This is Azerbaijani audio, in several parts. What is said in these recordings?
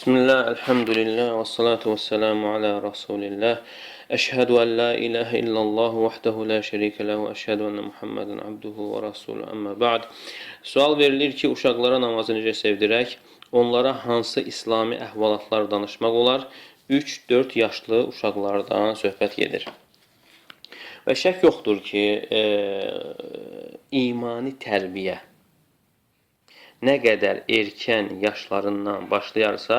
Bismillah, elhamdülillah, ve salatu ve selamu ala Resulillah. Eşhedü en la ilahe illallah vahdehu la şerike lehu, eşhedü enne Muhammeden abduhu ve rasuluhu, amma ba'd. Sual verilir ki, uşaqlara namazı necə sevdirək? Onlara hansı İslami əhvalatlar danışmaq olar? 3-4 yaşlı uşaqlardan söhbət gedir. Və şək yoxdur ki, imani tərbiyə nə qədər erkən yaşlarından başlayarsa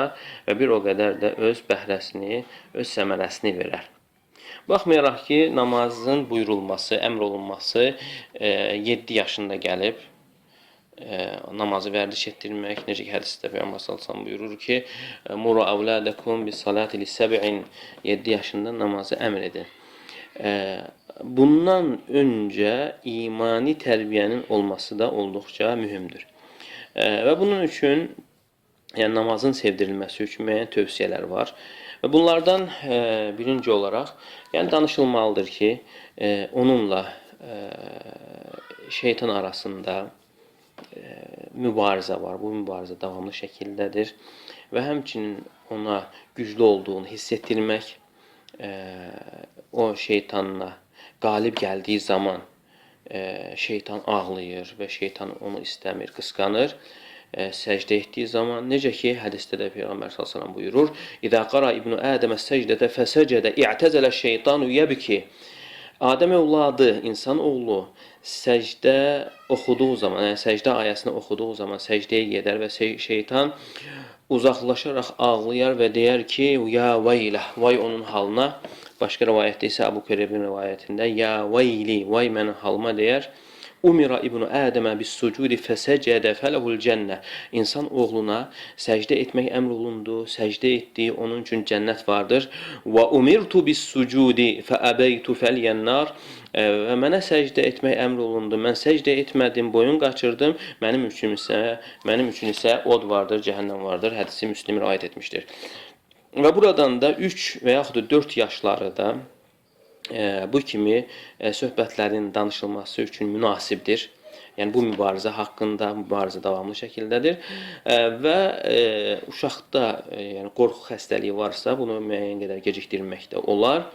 və bir o qədər də öz bəhrəsini, öz səmərəsini verər. Baxmayaraq ki, namazın buyurulması, əmr olunması 7 yaşında gəlib, namazı vərdiş etdirmək, necə ki, hədisdə Peyğəmbər sallallahu buyurur ki, "Muru avladakum bis-salati lis-sab'in" 7 yaşında namazı əmr edin. Bundan öncə imani tərbiyənin olması da olduqca mühümdür. Və bunun üçün namazın sevdirilməsi üçün müəyyən tövsiyələr var. Və bunlardan birinci olaraq danışılmalıdır ki, onunla şeytan arasında mübarizə var. Bu mübarizə davamlı şəkildədir. Və həmçinin ona güclü olduğunu hiss etdirmək, o şeytanla qalib gəldiyi zaman şeytan ağlayır və şeytan onu istəmir, qısqanır. Səcdə etdiyi zaman, necə ki, hədisdə də Peyğəmbər s.ə.v buyurur, İzə qara İbn-i Ədəmə səcdədə fəsəcədə i'təzələ şeytanu yəbki. Adəm övladı, insan oğlu səcdə oxuduğu zaman, yəni səcdə ayəsini oxuduğu zaman səcdəyə gedər və şeytan uzaqlaşaraq ağlayar və deyər ki, ya vaylah, vay onun halına. Başqa rivayətdə isə Əbu Qeybin rivayətində ya vayli, vay mənim halıma deyər. Umira İbn Ədəmə bis-sucudi fəsəcədə fələhul cənnə. İnsan oğluna səcdə etmək əmr olundu, səcdə etdi, onun üçün cənnət vardır. Və umirtu bis-sucudi fəəbeytu fəliyənnar. Və mənə səcdə etmək əmr olundu. Mən səcdə etmədim, boyun qaçırdım. Mənim üçün isə od vardır, cəhənnəm vardır. Hədisi Müslim rivayət etmişdir. Və buradan da 3 və yaxud da 4 yaşları da bu kimi söhbətlərin danışılması üçün münasibdir. Yəni, bu mübarizə haqqında, mübarizə davamlı şəkildədir. Və uşaqda qorxu xəstəliyi varsa, bunu müəyyən qədər gecikdirmək də olar.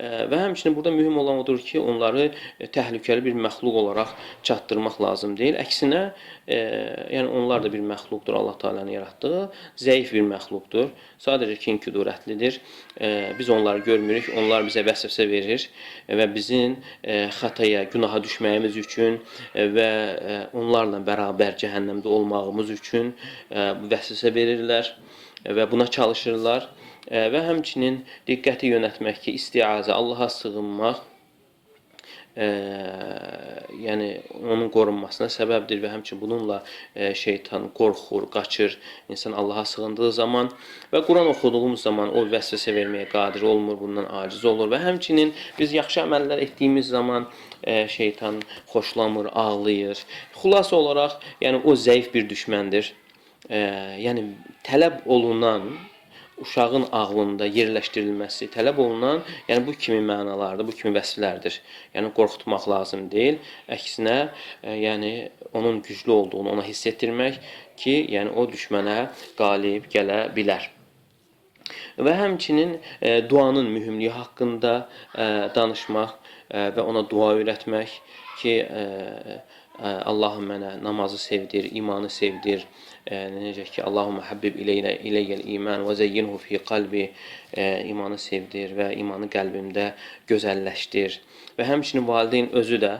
Və həmçinin burada mühüm olan odur ki, onları təhlükəli bir məxluq olaraq çatdırmaq lazım deyil. Əksinə, yəni onlar da bir məxluqdur, Allah Teala'nın yaratdığı, zəif bir məxluqdur. Sadəcə ki, inküdurətlidir. Biz onları görmürük, onlar bizə vəsvəsə verir və bizim xətaya, günaha düşməyimiz üçün və onlarla bərabər cəhənnəmdə olmağımız üçün vəsvəsə verirlər və buna çalışırlar. Və həmçinin diqqəti yönətmək ki, istiazə, Allaha sığınmaq, yəni onun qorunmasına səbəbdir və həmçinin bununla şeytan qorxur, qaçır, insan Allaha sığındığı zaman və Quran oxuduğumuz zaman o vəsvəsə verməyə qadir olmur, bundan aciz olur və həmçinin biz yaxşı əməllər etdiyimiz zaman şeytan xoşlamır, ağlayır. Xülasə olaraq, yəni o zəif bir düşməndir. Yəni tələb olunan uşağın ağlında yerləşdirilməsi tələb olunan, yəni bu kimi mənalardır, bu kimi vəsflərdir. Yəni qorxutmaq lazım deyil. Əksinə, yəni onun güclü olduğunu ona hiss etdirmək ki, yəni o düşmənə qalib gələ bilər. Və həmçinin duanın mühümlüyü haqqında danışmaq və ona dua öyrətmək ki, Allahım mənə namazı sevdir, imanı sevdir. Necə ki, Allahumma həbbib iləyyəl iman və zəyyinhu fi qalbi, imanı sevdir və imanı qəlbimdə gözəlləşdir. Və həmçinin valideyn özü də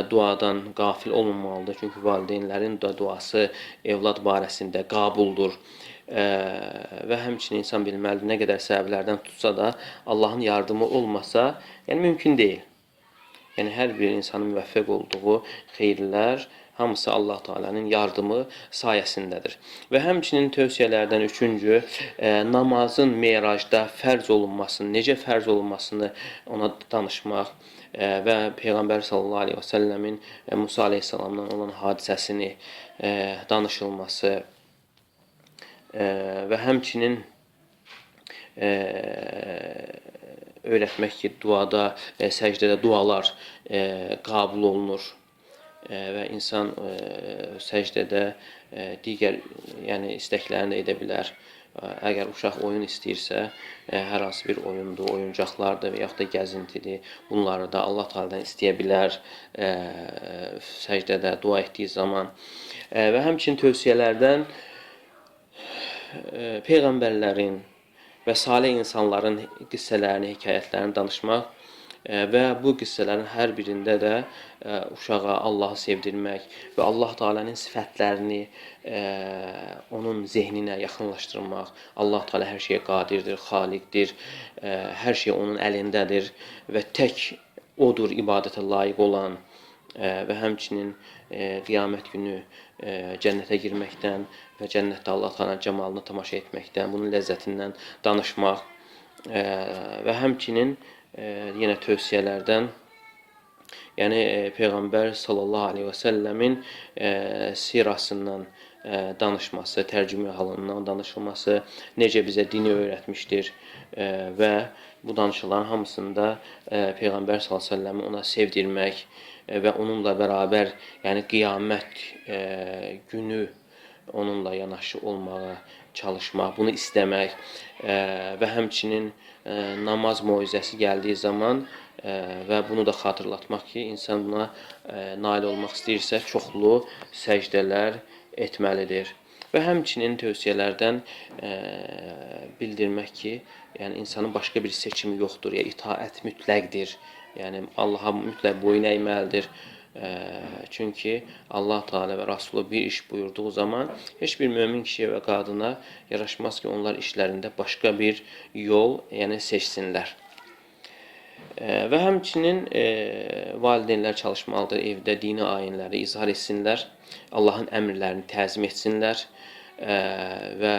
duadan qafil olunmalıdır. Çünki valideynlərin də duası evlad barəsində qabuldur. Və həmçinin insan bilməlidir, nə qədər səbəblərdən tutsa da Allahın yardımı olmasa, yəni mümkün deyil. Yəni, hər bir insanın müvəffəq olduğu xeyirlər, hamısı Allah Teala'nın yardımı sayəsindədir. Və həmçinin tövsiyələrdən üçüncü, namazın meyracda fərz olunmasını, necə fərz olunmasını ona danışmaq və Peyğəmbər sallallahu aleyhi və səlləmin Musa aleyhissalamdan olan hadisəsini danışılması və həmçinin öyrətmək ki, duada, səcdədə dualar qabul olunur və insan səcdədə digər istəklərini də edə bilər. Əgər uşaq oyun istəyirsə, hər hansı bir oyundur, oyuncaqlardır və yaxud da gəzintidir, bunları da Allah Taala'dan istəyə bilər səcdədə dua etdiyi zaman. Və həmçinin tövsiyələrdən peyğəmbərlərin və salih insanların qissələrini, hekayətlərini danışmaq və bu qissələrin hər birində də uşağa Allahı sevdirmək və Allah Taala'nın sifətlərini onun zehninə yaxınlaşdırmaq. Allah Taala hər şeyə qadirdir, xaliqdir, hər şey onun əlindədir və tək odur ibadətə layiq olan və həmçinin qiyamət günü cənnətə girməkdən və cənnətdə Allah Taala'nın camalını tamaşa etməkdən, bunun ləzzətindən danışmaq və həmçinin yenə tövsiyələrdən, yəni Peyğəmbər sallallahu aleyhi və səlləmin sirasından danışması, tərcümə halından danışılması, necə bizə dini öyrətmişdir və bu danışılan hamısında Peyğəmbər sallallahu aleyhi və səlləmi ona sevdirmək və onunla bərabər, yəni qiyamət günü onunla yanaşı olmağa çalışmaq, bunu istəmək və həmçinin namaz moizəsi gəldiyi zaman və bunu da xatırlatmaq ki, insan buna nail olmaq istəyirsə, çoxlu səcdələr etməlidir. Və həmçinin tövsiyələrdən bildirmək ki, yəni insanın başqa bir seçimi yoxdur, ya itaət mütləqdir. Yəni Allaha mütləq boyun əyməlidir. Çünki Allah Teala və Rasulü bir iş buyurduğu zaman heç bir mömin kişiyə və qadına yaraşmaz ki, onlar işlərində başqa bir yol, yəni seçsinlər. Və həmçinin valideynlər çalışmalıdır, evdə dini ayinləri izhar etsinlər, Allahın əmrlərini təzim etsinlər və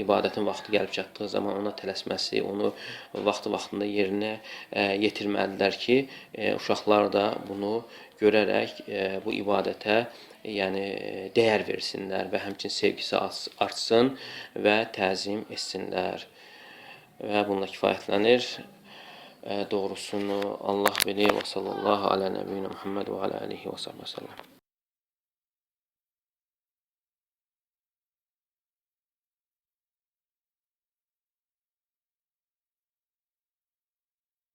ibadətin vaxtı gəlib çatdığı zaman ona tələsməsi, onu vaxtında yerinə yetirməlidirlər ki, uşaqlar da bunu görərək bu ibadətə yəni dəyər versinlər və həmçinin sevgisi artsın və təzim etsinlər. Və bununla kifayətlənir. Doğrusunu Allah bilir. Və sallallahu alə nəbiyyina Muhammed və alə alihi və səhbə səlləm.